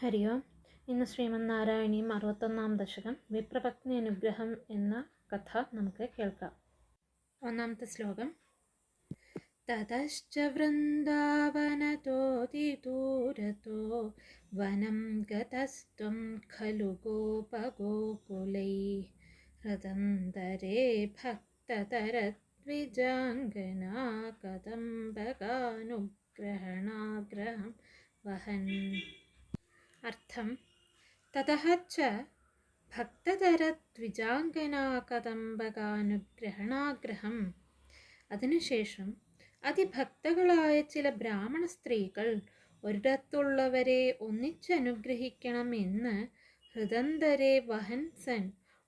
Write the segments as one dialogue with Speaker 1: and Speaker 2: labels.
Speaker 1: ഹരി ഓം. ഇന്ന് ശ്രീമന്നാരായണീയം 61-ാം ദശകം വിപ്രപത്നി അനുഗ്രഹം എന്ന കഥ നമുക്ക് കേൾക്കാം. ഒന്നാമത്തെ ശ്ലോകം. തതശ്ച വൃന്ദാവനതോതിദൂരതോ വനം ഗതസ്ത്വം ഖലു ഗോപഗോകുലൈഃ ഹൃദന്തരേ ഭക്തതരദ്വിജാംഗനാ കദംബകാനുഗ്രഹണാഗ്രഹം വഹൻ. അർത്ഥം: തതഃ ച ഭക്തതരദ്വിജാംഗനാകദംബകാനുഗ്രഹണാഗ്രഹം. അതിനുശേഷം അതിഭക്തകളായ ചില ബ്രാഹ്മണ സ്ത്രീകൾ ഒരിടത്തുള്ളവരെ ഒന്നിച്ചനുഗ്രഹിക്കണമെന്ന് ഹൃദന്തരെ വഹൻസൻ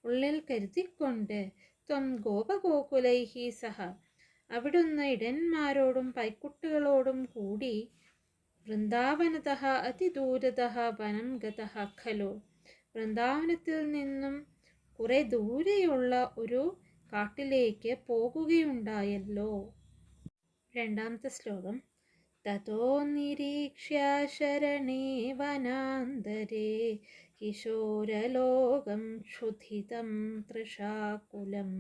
Speaker 1: ഉള്ളിൽ കരുതിക്കൊണ്ട് ത്വം ഗോപഗോകുലൈഹി സഹ അവിടുന്ന് ഇടയന്മാരോടും പൈക്കുട്ടികളോടും കൂടി വൃന്ദാവനതഃ അതിദൂരതഃ വനം ഗതഃ ഖലു വൃന്ദാവനത്തിൽ നിന്നും കുറെ ദൂരെയുള്ള ഒരു കാട്ടിലേക്ക് പോകുകയുണ്ടായല്ലോ. രണ്ടാമത്തെ ശ്ലോകം. തതോ നിരീക്ഷ്യ ശരണേ വനാന്തരേ കിശോരലോകം ക്ഷുധിതം തൃഷാകുലം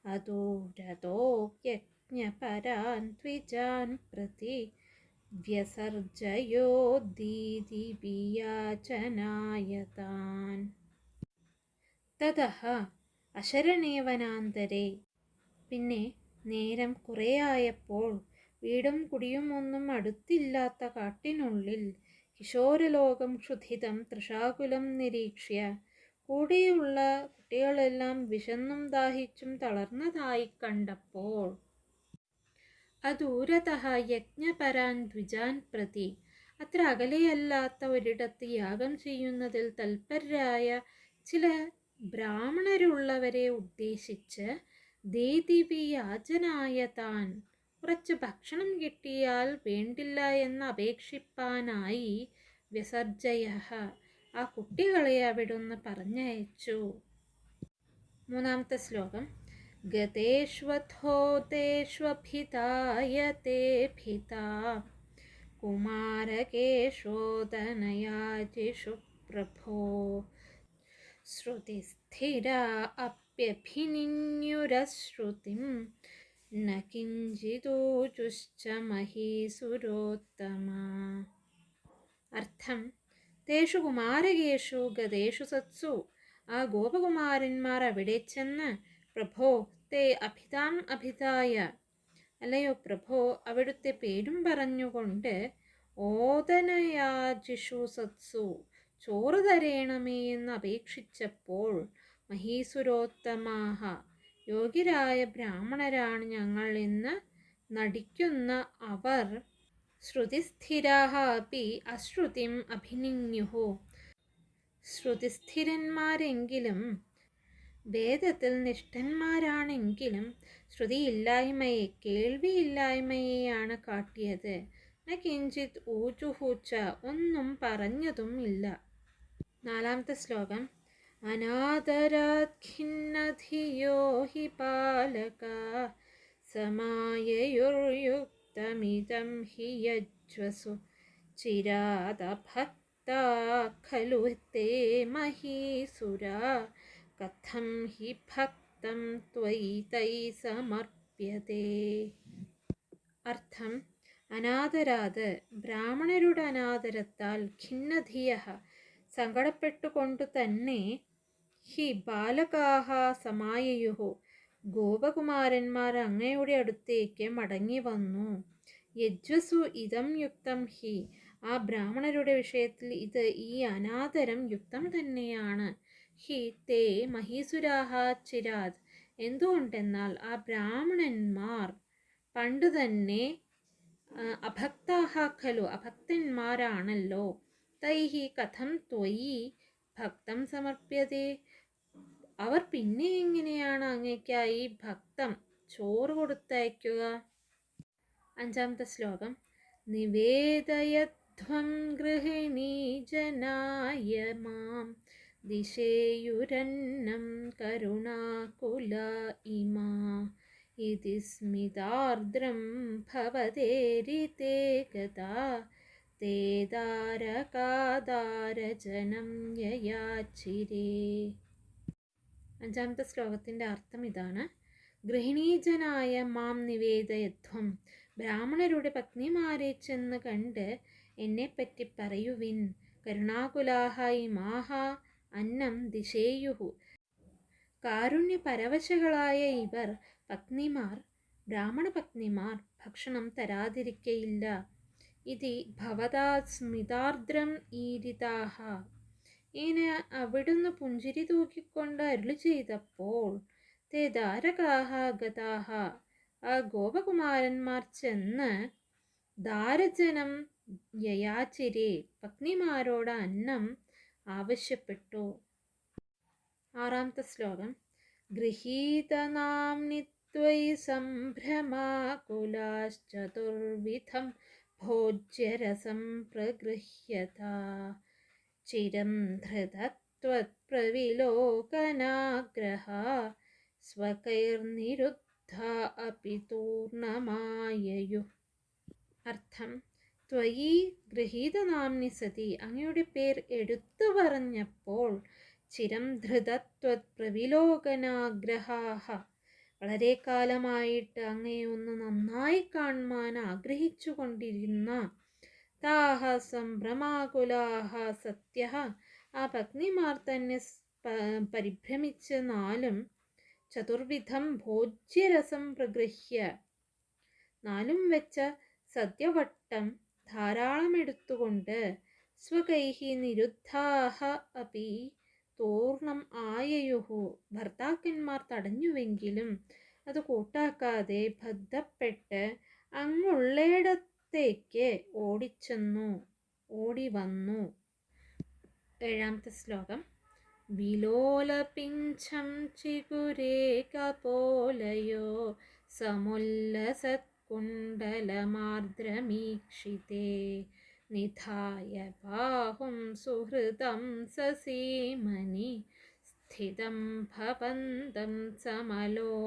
Speaker 1: അദൂരതോ യജ്ഞപരാൻ ദ്വിജാൻ പ്രതി വ്യസർജയോദ്ദീതിവിയാചനായതാൻ. തതഃ അശരണേ വനാന്തരേ. പിന്നെ നേരം കുറേയായപ്പോൾ വീടും കുടിയും ഒന്നും അടുത്തില്ലാത്ത കാട്ടിനുള്ളിൽ കിശോരലോകം ക്ഷുധിതം തൃഷാകുലം നിരീക്ഷ്യ കൂടെയുള്ള കുട്ടികളെല്ലാം വിശന്നും ദാഹിച്ചും തളർന്നതായി കണ്ടപ്പോൾ അദൂരതഃ യജ്ഞപരാൻ ദ്വിജാൻ പ്രതി അത്ര അകലെയല്ലാത്ത ഒരിടത്ത് യാഗം ചെയ്യുന്നതിൽ തൽപരരായ ചില ബ്രാഹ്മണരുള്ളവരെ ഉദ്ദേശിച്ച് ദേദിവിയാചനായ താൻ കുറച്ച് ഭക്ഷണം കിട്ടിയാൽ വേണ്ടില്ല എന്ന് അപേക്ഷിപ്പാനായി വ്യസർജയഃ ആ കുട്ടികളെ അവിടുന്ന് പറഞ്ഞയച്ചു. മൂന്നാമത്തെ ശ്ലോകം. ഗതേഷ്വഥോതേഷ്വഭിതായ തേ ഭിതാ കുമാരകേശോദനയാജിഷു പ്രഭോ ശ്രുതിസ്ഥിരാ അപ്യഭിനിന്യുരശ്രുതിം ന കിഞ്ചിദൂചുശ്ച മഹീസുരോത്തമാ. അർത്ഥം: തേഷു കുമാരകേഷു ഗതേഷു സത്സു ആ ഗോപകുമാരന്മാർ അവിടെ ചെന്ന് പ്രഭോ തേ അഭിതാം അഭിതായ അല്ലയോ പ്രഭോ അവിടുത്തെ പേരും പറഞ്ഞുകൊണ്ട് ഓദനയാജിഷു സത്സു ചോറ് തരേണമേ എന്ന് അപേക്ഷിച്ചപ്പോൾ മഹീസുരോത്തമാഹ യോഗ്യരായ ബ്രാഹ്മണരാണ് ഞങ്ങൾ എന്ന് നടിക്കുന്ന അവർ ശ്രുതിസ്ഥിരാഹ അപി അശ്രുതിം അഭിനിന്യുഹു ശ്രുതിസ്ഥിരന്മാരെങ്കിലും വേദത്തിൽ നിഷ്ഠന്മാരാണെങ്കിലും ശ്രുതിയില്ലായ്മയെ കേൾവിയില്ലായ്മയെയാണ് കാട്ടിയത്. ന കിഞ്ചിത് ഊചുഹുച്ച ഒന്നും പറഞ്ഞതും ഇല്ല. നാലാമത്തെ ശ്ലോകം. അനാദരാത് ഖിന്നധിയോ ഹി ബാലകാ സമായയുർയുക്തമിദം ഹി യജ്വസു ചിരാദഭക്താ ഖലു തേ മഹീസുരാ കഥം ഹി ഭക്തം ത്വയി തൈ സമർപ്യതേ. അർത്ഥം: അനാദരാത് ബ്രാഹ്മണരുടെ അനാദരത്താൽ ഖിന്നധിയഃ സങ്കടപ്പെട്ടുകൊണ്ടു തന്നെ ഹി ബാലകാഃ സമായയുഃ ഗോപകുമാരന്മാർ അങ്ങയുടെ അടുത്തേക്ക് മടങ്ങി വന്നു. യജ്വസു ഇദം യുക്തം ഹി ആ ബ്രാഹ്മണരുടെ വിഷയത്തിൽ ഇത് ഈ അനാദരം യുക്തം തന്നെയാണ്. ഹി തേ മഹീസുരാഹ ചിരാത് എന്തുകൊണ്ടെന്നാൽ ആ ബ്രാഹ്മണന്മാർ പണ്ട് തന്നെ അഭക്താഹ ഖലു അഭക്തന്മാരാണല്ലോ. തൈഹി കഥം ത്വയി ഭക്തം സമർപ്യതേ അവർ പിന്നെ എങ്ങനെയാണ് അങ്ങേക്കായി ഭക്തം ചോറ് കൊടുത്തയക്കുക. അഞ്ചാമത്തെ ശ്ലോകം. നിവേദയധ്വം ഗൃഹിണീ ജനായ മാം ദിശേയുരന്നം കരുണാകുല ഇമാ ഇതി സ്മിതാർദ്രം ഭവതേരിതേ ഗതാ തേദാരകാദാരജനം യയാചിരേ. അഞ്ചാമത്തെ ശ്ലോകത്തിൻ്റെ അർത്ഥം ഇതാണ്: ഗൃഹിണീജനായ മാം നിവേദയധ്വം. ബ്രാഹ്മണരുടെ പത്നിമാരെ ചെന്ന് കണ്ട് എന്നെപ്പറ്റി പറയുവിൻ. കരുണാകുലാഹ ഇമാഹ അന്നം ദിശേയുഹു. കാരുണ്യപരവശകളായ ഇവർ പത്നിമാർ, ബ്രാഹ്മണ പത്നിമാർ ഭക്ഷണം തരാതിരിക്കയില്ല. ഇതി ഭവതാ സ്മിതാർദ്രം ഈരിതാഹ. ഇങ്ങനെ അവിടുന്ന് പുഞ്ചിരി തൂക്കിക്കൊണ്ട് അരുളി ചെയ്തപ്പോൾ തേ ദാരകാഹ ഗതാഹ. ആ ഗോപകുമാരന്മാർ ചെന്ന് ദാരജനം യയാചിരേ, പത്നിമാരോട് അന്നം ആവശ്യപ്പെട്ടു. ആറാമത്തെ ശ്ലോകം: ഗൃഹീതനാംനി ത്വയി സംഭ്രമാകുലാശ്ചതുർവിധം ഭോജ്യരസം പ്രഗൃഹ്യതാ. ചിരം ധൃതത്വത്പ്രവിലോകനാഗ്രഹാ സ്വകൈർനിരുദ്ധാ അപി തൂർണമായയുഃ. അർത്ഥം: ത്വയി ഗൃഹീതനാംനി സതി, അങ്ങയുടെ പേർ എടുത്തു പറഞ്ഞപ്പോൾ ചിരം ധൃതത്വത്പ്രവിലോകനാഗ്രഹാഃ, വളരെ കാലമായിട്ട് അങ്ങയെ ഒന്ന് നന്നായി കാണുവാൻ ആഗ്രഹിച്ചു കൊണ്ടിരുന്ന താഹ സംഭ്രമാകുലാഹ സത്യഃ, ആ പത്നിമാർ തന്നെ പരിഭ്രമിച്ച് നാലും ചതുർവിധം ഭോജ്യരസം പ്രഗൃഹ്യ, നാലും വെച്ച സദ്യവട്ടം ധാരാളം എടുത്തുകൊണ്ട് സ്വകൈഹി നിരുദ്ധാഹ അപി തൂർണം ആയയുഹു, ഭർത്താക്കന്മാർ തടഞ്ഞുവെങ്കിലും അത് കൂട്ടാക്കാതെ ബന്ധപ്പെട്ട് അങ്ങുള്ളയിടത്തേക്ക് ഓടി വന്നു. ഏഴാമത്തെ ശ്ലോകം: വിലോലപിഞ്ചം ചിഗുരേ കപോലയോ സമുല്ലസത്കുണ്ടലമാർദ്രമീക്ഷിതേ നിധായ ബാഹും സുഹൃദം സസീമനി സ്ഥിതം ഭവന്തം സമലോകയന്തതാ.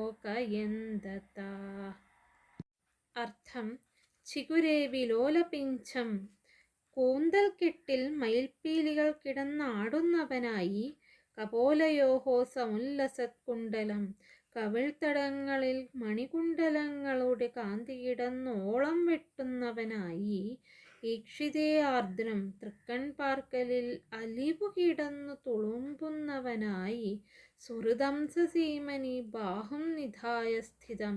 Speaker 1: അർത്ഥം: ചിഗുരേ വിലോലപിഞ്ചം, കൂന്തൽ കെട്ടിൽ മയിൽപ്പീലികൾ കിടന്നാടുന്നവനായി, കപോലയോഹോ സമുല്ലസത് കുണ്ടലം, കവിൾത്തടങ്ങളിൽ മണികുണ്ടലങ്ങളുടെ കാന്തി കിടന്നോളം വെട്ടുന്നവനായി, ഈക്ഷിതേ ആർദ്രം, തൃക്കൺ പാർക്കലിൽ അലിവു കിടന്നു തുളുമ്പുന്നവനായി, സുഹൃദം സസീമനി, ബാഹും നിധായ സ്ഥിതം,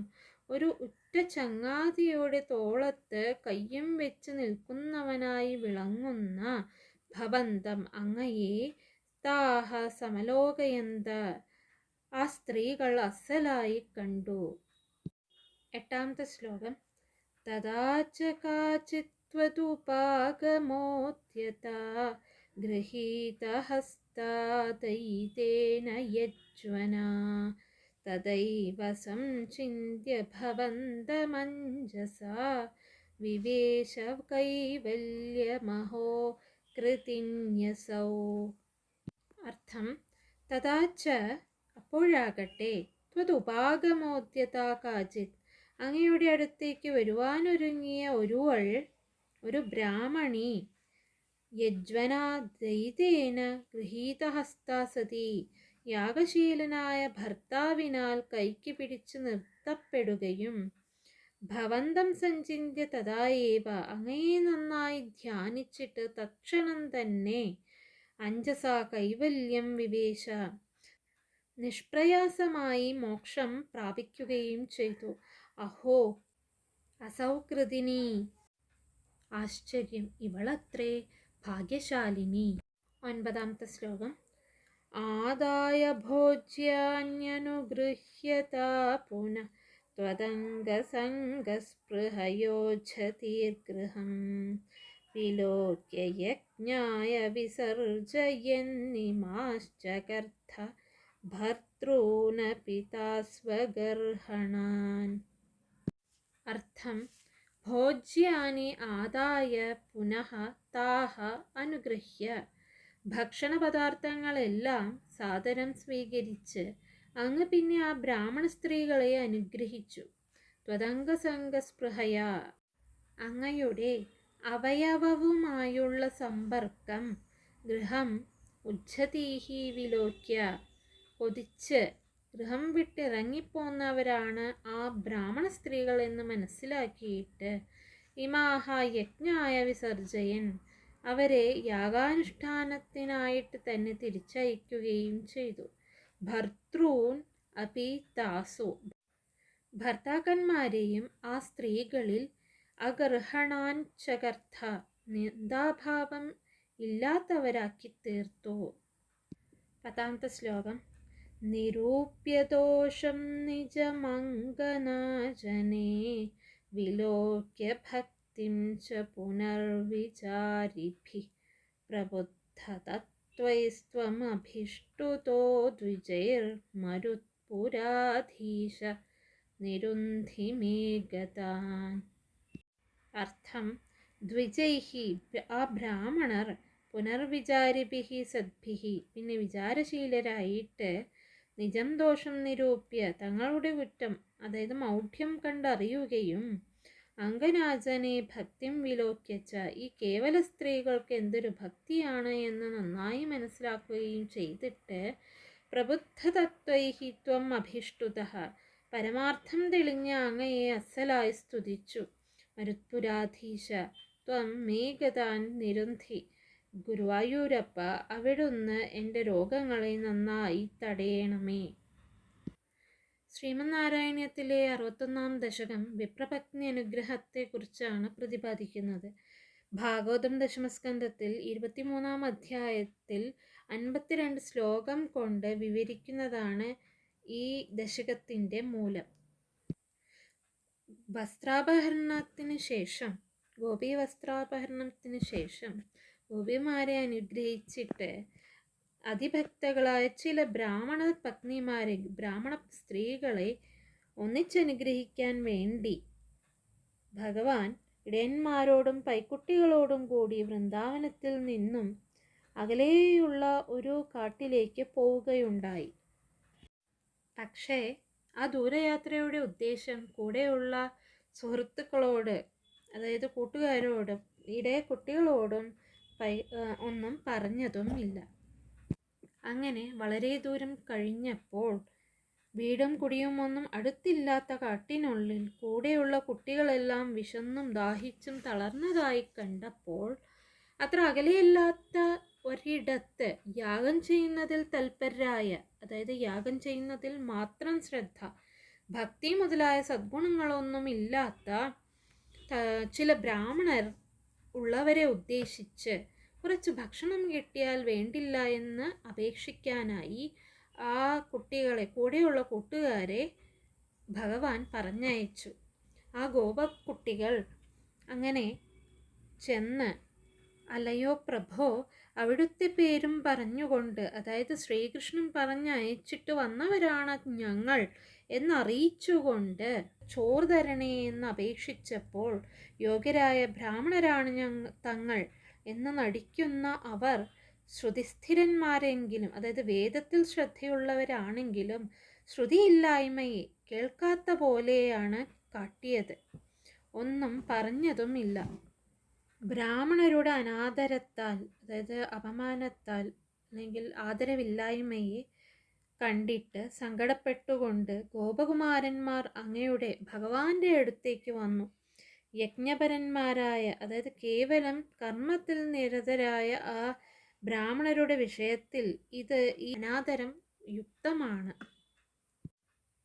Speaker 1: ഒരു ഉറ്റ ചങ്ങാതിയുടെ തോളത്ത് കയ്യും വെച്ച് നിൽക്കുന്നവനായി വിളങ്ങുന്ന ഭവന്തം, അങ്ങയെ, താഹ സമലോകയന്ത, ആ സ്ത്രീകൾ അസലായി കണ്ടു. എട്ടാമത്തെ ശ്ലോകം: തഥാച കാചിത്വതുപാഗമോദ്യതാ ഗൃഹീതഹസ്താ ദയിതേന യജ്വനാ തദൈവ സംചിന്യ ഭവന്തമഞ്ജസാ വിവേശ കൈവല്യമഹോ കൃതിന്യസൗ. അർത്ഥം: തഥാച, അപ്പോഴാകട്ടെ, ത്വതുപാഗമോദ്യതാ കാചിത്, അങ്ങയുടെ അടുത്തേക്ക് വരുവാനൊരുങ്ങിയ ഒരു ബ്രാഹ്മണി, യജ്വനാ ദയിതേന ഗൃഹീതഹസ്താ സതി, യാഗശീലനായ ഭർത്താവിനാൽ കൈക്ക് പിടിച്ചു നിർത്തപ്പെടുകയും, ഭവന്തം സഞ്ചിന്യ തഥായേവ, അങ്ങയെ നന്നായി ധ്യാനിച്ചിട്ട് തത്ക്ഷണം തന്നെ, അഞ്ജസാ കൈവല്യം വിവേശ, നിഷ്പ്രയാസമായി മോക്ഷം പ്രാപിക്കുകയും ചെയ്തു. അഹോ അസൗകൃതിനി, ആശ്ചര്യം, ഇവളത്രേ ഭാഗ്യശാലിനി. ഒൻപതാമത്തെ ശ്ലോകം: ആദായ ഭോജ്യാന്യനുഗൃഹ്യതാ പുനഃ ത്വദംഗസംഗസ്പൃഹയോജ്ജതീർഗൃഹം വിലോക്യ യജ്ഞായ വിസർജയന്നിമാശ്ചകർഥ ഭർതॄനപി താസ്വഗർഹണാൻ. അർത്ഥം: ഭോജ്യാനി ആദായ പുനഃ താഹ അനുഗൃഹ്യ, ഭക്ഷണപദാർത്ഥങ്ങളെല്ലാം സാദരം സ്വീകരിച്ച് അങ്ങ് പിന്നെ ആ ബ്രാഹ്മണ സ്ത്രീകളെ അനുഗ്രഹിച്ചു. ത്വദംഗസംഗസ്പൃഹയ, അങ്ങയുടെ അവയവവുമായുള്ള സമ്പർക്കം ഗൃഹം ഉജ്ജതീഹി വിലോക്യ കൊതിച്ച് ഗൃഹം വിട്ടിറങ്ങിപ്പോന്നവരാണ് ആ ബ്രാഹ്മണ സ്ത്രീകൾ എന്ന് മനസ്സിലാക്കിയിട്ട് ഇമാഹ യജ്ഞായ വിസർജയൻ അവരെ യാഗാനുഷ്ഠാനത്തിനായിട്ട് തന്നെ തിരിച്ചയക്കുകയും ചെയ്തു. ഭർത്തൃൻ അപി താസു ഭർത്താക്കന്മാരെയും ആ സ്ത്രീകളിൽ അഗർഹണാൻ ചകർത്ത നിന്ദാഭാവം ഇല്ലാത്തവരാക്കി തീർത്തു. 10ാമത്തെ ശ്ലോകം. നിരൂപ്യദോഷം നിജമംഗനാജനേ വിലോക്യ ഭക്തിം ച പുനർവിചാരിഭിഃ പ്രബുദ്ധതത്വൈസ്ത്വമഭിഷ്ടുതോ ദ്വിജൈർമരുത്പുരാധീശ നിരുന്ധി മേ ഗതാൻ. അർത്ഥം: ദ്വിജൈഹി ആ ബ്രാഹ്മണർ പുനർവിചാരിഭിഹി സദ്ഭിഹി പിന്നെ വിചാരശീലരായിട്ട് നിജം ദോഷം നിരൂപ്യ തങ്ങളുടെ കുറ്റം അതായത് മൗഢ്യം കണ്ടറിയുകയും അംഗനാജനെ ഭക്തിം വിലോക്യച്ച ഈ കേവല സ്ത്രീകൾക്ക് എന്തൊരു ഭക്തിയാണ് എന്ന് നന്നായി മനസ്സിലാക്കുകയും ചെയ്തിട്ട് പ്രബുദ്ധതത്വൈഹി ത്വം അഭിഷ്ടുതഃ പരമാർത്ഥം തെളിഞ്ഞ അങ്ങയെ അസലായി സ്തുതിച്ചു. മരുത്പുരാധീശ ത്വം മേ ഗതാൻ നിരുന്ധി ഗുരുവായൂരപ്പ അവിടുന്ന് എൻ്റെ രോഗങ്ങളെ നന്നായി തടയണമേ. ശ്രീമന്നാരായണീയത്തിലെ 61ാം ദശകം വിപ്രപത്നി അനുഗ്രഹത്തെക്കുറിച്ചാണ് പ്രതിപാദിക്കുന്നത്. ഭാഗവതം ദശമസ്കന്ധത്തിൽ 23ാം അധ്യായത്തിൽ 52 ശ്ലോകം കൊണ്ട് വിവരിക്കുന്നതാണ് ഈ ദശകത്തിൻ്റെ മൂലം. ഗോപി വസ്ത്രാപഹരണത്തിന് ശേഷം ഗോപിമാരെ അനുഗ്രഹിച്ചിട്ട് അതിഭക്തകളായ ചില ബ്രാഹ്മണ പത്നിമാരെ ബ്രാഹ്മണ സ്ത്രീകളെ ഒന്നിച്ചനുഗ്രഹിക്കാൻ വേണ്ടി ഭഗവാൻ ഇടയന്മാരോടും പൈക്കുട്ടികളോടും കൂടി വൃന്ദാവനത്തിൽ നിന്നും അകലെയുള്ള ഒരു കാട്ടിലേക്ക് പോവുകയുണ്ടായി. പക്ഷേ ആ ദൂരയാത്രയുടെ ഉദ്ദേശം കൂടെയുള്ള സുഹൃത്തുക്കളോട് അതായത് കൂട്ടുകാരോടും ഇടയക്കുട്ടികളോടും ഒന്നും പറഞ്ഞതും ഇല്ല. അങ്ങനെ വളരെ ദൂരം കഴിഞ്ഞപ്പോൾ വീടും കുടിയും ഒന്നും അടുത്തില്ലാത്ത കാട്ടിനുള്ളിൽ കൂടെയുള്ള കുട്ടികളെല്ലാം വിശന്നും ദാഹിച്ചും തളർന്നതായി കണ്ടപ്പോൾ അത്ര അകലെയല്ലാത്ത ഒരിടത്ത് യാഗം ചെയ്യുന്നതിൽ തൽപരരായ അതായത് യാഗം ചെയ്യുന്നതിൽ മാത്രം ശ്രദ്ധ ഭക്തി മുതലായ സദ്ഗുണങ്ങളൊന്നും ഇല്ലാത്ത ചില ബ്രാഹ്മണർ ഉള്ളവരെ ഉദ്ദേശിച്ച് കുറച്ച് ഭക്ഷണം കിട്ടിയാൽ വേണ്ടില്ല എന്ന് അപേക്ഷിക്കാനായി ആ കുട്ടികളെ കൂടെയുള്ള കൂട്ടുകാരെ ഭഗവാൻ പറഞ്ഞയച്ചു. ആ ഗോപക്കുട്ടികൾ അങ്ങനെ ചെന്ന് അല്ലയോ പ്രഭോ അവിടുത്തെ പേരും പറഞ്ഞുകൊണ്ട് അതായത് ശ്രീകൃഷ്ണൻ പറഞ്ഞയച്ചിട്ട് വന്നവരാണ് ഞങ്ങൾ എന്നറിയിച്ചുകൊണ്ട് ചോറ് തരണേ എന്ന് അപേക്ഷിച്ചപ്പോൾ യോഗ്യരായ ബ്രാഹ്മണരാണ് തങ്ങൾ എന്ന് നടിക്കുന്ന അവർ ശ്രുതിസ്ഥിരന്മാരെങ്കിലും അതായത് വേദത്തിൽ ശ്രദ്ധയുള്ളവരാണെങ്കിലും ശ്രുതിയില്ലായ്മയെ കേൾക്കാത്ത പോലെയാണ് കാട്ടിയത്. ഒന്നും പറഞ്ഞതുമില്ല. ബ്രാഹ്മണരുടെ അനാദരത്താൽ അതായത് അപമാനത്താൽ അല്ലെങ്കിൽ ആദരവില്ലായ്മയെ കണ്ടിട്ട് സങ്കടപ്പെട്ടുകൊണ്ട് ഗോപകുമാരന്മാർ അങ്ങയുടെ ഭഗവാന്റെ അടുത്തേക്ക് വന്നു. യജ്ഞപരന്മാരായ അതായത് കേവലം കർമ്മത്തിൽ നിരതരായ ആ ബ്രാഹ്മണരുടെ വിഷയത്തിൽ ഇത് ഈ അനാദരം യുക്തമാണ്.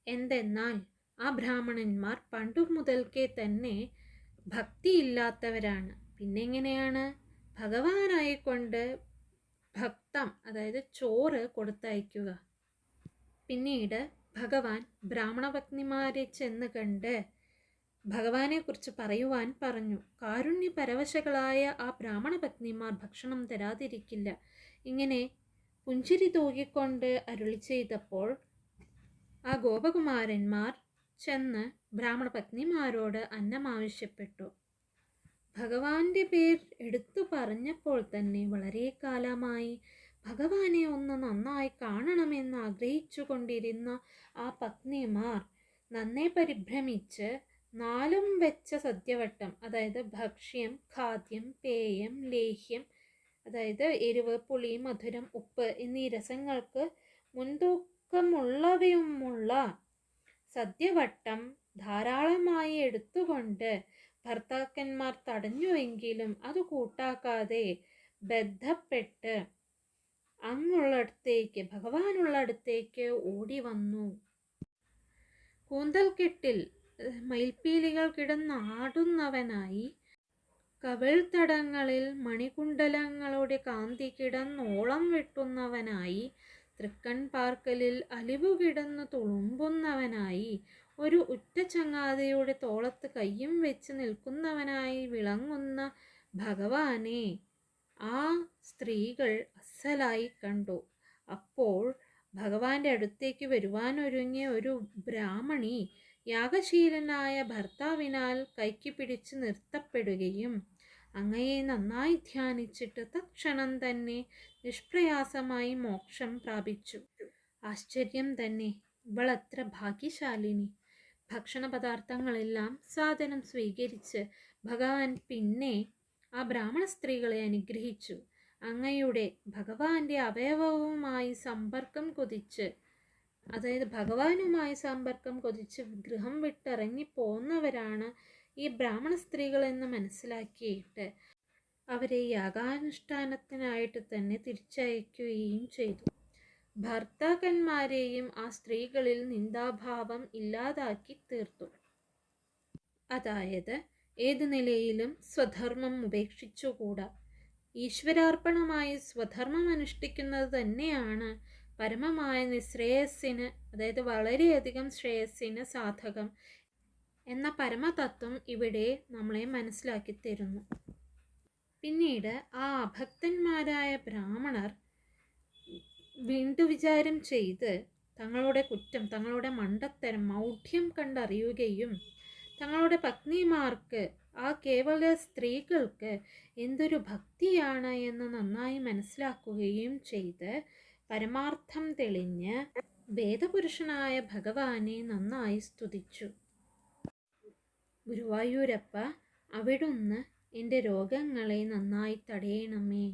Speaker 1: എന്തെന്നാൽ ആ ബ്രാഹ്മണന്മാർ പണ്ടു മുതൽക്കേ തന്നെ ഭക്തിയില്ലാത്തവരാണ്. പിന്നെങ്ങനെയാണ് ഭഗവാനായിക്കൊണ്ട് ഭക്തം അതായത് ചോറ് കൊടുത്തയക്കുക? പിന്നീട് ഭഗവാൻ ബ്രാഹ്മണ പത്നിമാരെ ചെന്ന് കണ്ട് ഭഗവാനെക്കുറിച്ച് പറയുവാൻ പറഞ്ഞു. കാരുണ്യപരവശകളായ ആ ബ്രാഹ്മണ പത്നിമാർ ഭക്ഷണം തരാതിരിക്കില്ല. ഇങ്ങനെ പുഞ്ചിരി തൂകിക്കൊണ്ട് അരുളി ചെയ്തപ്പോൾ ആ ഗോപകുമാരന്മാർ ചെന്ന് ബ്രാഹ്മണ പത്നിമാരോട് അന്നം ആവശ്യപ്പെട്ടു. ഭഗവാന്റെ പേർ എടുത്തു പറഞ്ഞപ്പോൾ തന്നെ വളരെ കാലമായി ഭഗവാനെ ഒന്ന് നന്നായി കാണണമെന്ന് ആഗ്രഹിച്ചു കൊണ്ടിരുന്ന ആ പത്നിമാർ നന്നെ പരിഭ്രമിച്ച് നാലും വെച്ച സദ്യവട്ടം, അതായത് ഭക്ഷ്യം, ഖാദ്യം, പേയം, ലേഹ്യം, അതായത് എരിവ്, പുളി, മധുരം, ഉപ്പ് എന്നീ രസങ്ങൾക്ക് മുൻതൂക്കമുള്ളവയുമുള്ള സദ്യവട്ടം ധാരാളമായി എടുത്തുകൊണ്ട് ഭർത്താക്കന്മാർ തടഞ്ഞുവെങ്കിലും അത് കൂട്ടാക്കാതെ ബന്ധപ്പെട്ട് അങ്ങുള്ളടത്തേക്ക്, ഭഗവാനുള്ളടത്തേക്ക് ഓടി വന്നു. കൂന്തൽക്കെട്ടിൽ മയിൽപ്പീലികൾ കിടന്നാടുന്നവനായി, കവിൾത്തടങ്ങളിൽ മണികുണ്ടലങ്ങളുടെ കാന്തി കിടന്നോളം വെട്ടുന്നവനായി, തൃക്കൺ പാർക്കലിൽ അലിവു കിടന്നു തുളുമ്പുന്നവനായി, ഒരു ഉറ്റ ചങ്ങാതിയുടെ തോളത്ത് കയ്യും വെച്ച് നിൽക്കുന്നവനായി വിളങ്ങുന്ന ഭഗവാനെ ആ സ്ത്രീകൾ അസ്സലായി കണ്ടു. അപ്പോൾ ഭഗവാന്റെ അടുത്തേക്ക് വരുവാനൊരുങ്ങിയ ഒരു ബ്രാഹ്മണി യാഗശീലനായ ഭർത്താവിനാൽ കൈക്ക് പിടിച്ച് നിർത്തപ്പെടുകയും അങ്ങയെ നന്നായി ധ്യാനിച്ചിട്ട് തക്ഷണം തന്നെ നിഷ്പ്രയാസമായി മോക്ഷം പ്രാപിച്ചു. ആശ്ചര്യം തന്നെ, ഇവളത്ര ഭാഗ്യശാലിനി. ഭക്ഷണ പദാർത്ഥങ്ങളെല്ലാം സാധനം സ്വീകരിച്ച് ഭഗവാൻ പിന്നെ ആ ബ്രാഹ്മണ സ്ത്രീകളെ അനുഗ്രഹിച്ചു. അങ്ങയുടെ ഭഗവാന്റെ അവയവവുമായി സമ്പർക്കം കൊതിച്ച്, അതായത് ഭഗവാനുമായി സമ്പർക്കം കൊതിച്ച് ഗൃഹം വിട്ടിറങ്ങിപ്പോന്നവരാണ് ഈ ബ്രാഹ്മണ സ്ത്രീകളെന്ന് മനസ്സിലാക്കിയിട്ട് അവരെ യാഗാനുഷ്ഠാനത്തിനായിട്ട് തന്നെ തിരിച്ചയക്കുകയും ചെയ്തു. ഭർത്താക്കന്മാരെയും ആ സ്ത്രീകളിൽ നിന്ദാഭാവം ഇല്ലാതാക്കി തീർത്തു. അതായത് ഏത് നിലയിലും സ്വധർമ്മം ഉപേക്ഷിച്ചുകൂടാ. ഈശ്വരാർപ്പണമായി സ്വധർമ്മം അനുഷ്ഠിക്കുന്നത് തന്നെയാണ് പരമമായ നിശ്രേയസ്സിന്, അതായത് വളരെയധികം ശ്രേയസ്സിന് സാധകം എന്ന പരമതത്വം ഇവിടെ നമ്മളെ മനസ്സിലാക്കി തരുന്നു. പിന്നീട് ആ അഭക്തന്മാരായ ബ്രാഹ്മണർ വീണ്ടും വിചാരം ചെയ്ത് തങ്ങളുടെ കുറ്റം, തങ്ങളുടെ മണ്ടത്തരം, മൗഢ്യം കണ്ടറിയുകയും തങ്ങളുടെ പത്നിമാർക്ക്, ആ കേവല സ്ത്രീകൾക്ക് എന്തൊരു ഭക്തിയാണ് എന്ന് നന്നായി മനസ്സിലാക്കുകയും ചെയ്ത് പരമാർത്ഥം തെളിഞ്ഞ് വേദപുരുഷനായ ഭഗവാനെ നന്നായി സ്തുതിച്ചു. ഗുരുവായൂരപ്പ, അവിടുന്ന് എൻ്റെ രോഗങ്ങളെ നന്നായി തടയണമേ.